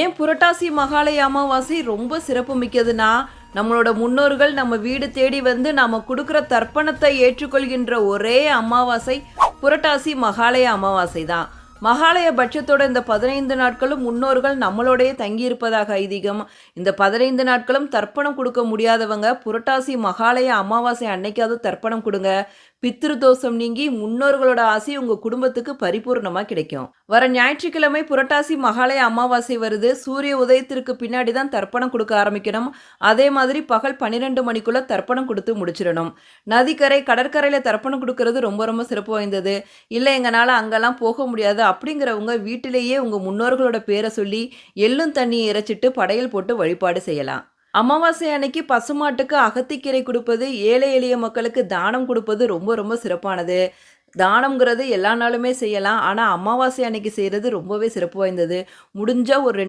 ஏன் புரட்டாசி மகாலய அமாவாசை ரொம்ப சிறப்பு மிக்கதுன்னா, நம்மளோட முன்னோர்கள் நம்ம வீடு தேடி வந்து நாம குடுக்குற தர்ப்பணத்தை ஏற்றுக்கொள்கின்ற ஒரே அமாவாசை புரட்டாசி மகாலய அமாவாசை தான். மகாலய பட்சத்தோட இந்த 15 நாட்களும் முன்னோர்கள் நம்மளோடயே தங்கியிருப்பதாக ஐதீகம். இந்த 15 நாட்களும் தர்ப்பணம் கொடுக்க முடியாதவங்க புரட்டாசி மகாலய அமாவாசை அன்னைக்காவது தர்ப்பணம் கொடுங்க. பித்ரு தோஷம் நீங்கி முன்னோர்களோட ஆசி உங்க குடும்பத்துக்கு பரிபூர்ணமா கிடைக்கும். வர ஞாயிற்றுக்கிழமை புரட்டாசி மகாலய அமாவாசை வருது. சூரிய உதயத்திற்கு பின்னாடி தான் தர்ப்பணம் கொடுக்க ஆரம்பிக்கணும். அதே மாதிரி பகல் 12 மணிக்குள்ள தர்ப்பணம் கொடுத்து முடிச்சிடணும். நதிக்கரை, கடற்கரையில தர்ப்பணம் கொடுக்கறது ரொம்ப ரொம்ப சிறப்பு வாய்ந்தது. இல்லை எங்களால் அங்கெல்லாம் போக முடியாது அப்படிங்கிறவங்க வீட்டிலேயே உங்க முன்னோர்களோட பேரை சொல்லி எள்ளும் தண்ணியை இறைச்சிட்டு படையல் போட்டு வழிபாடு செய்யலாம். அமாவாசை அன்னைக்கு பசுமாட்டுக்கு அகத்திக்கீரை கொடுப்பது, ஏழை எளிய மக்களுக்கு தானம் கொடுப்பது ரொம்ப ரொம்ப சிறப்பானது. தானம்ங்கிறது எல்லா நாளுமே செய்யலாம். ஆனால் அமாவாசை அன்னைக்கு செய்கிறது ரொம்பவே சிறப்பு வாய்ந்தது. முடிஞ்சா ஒரு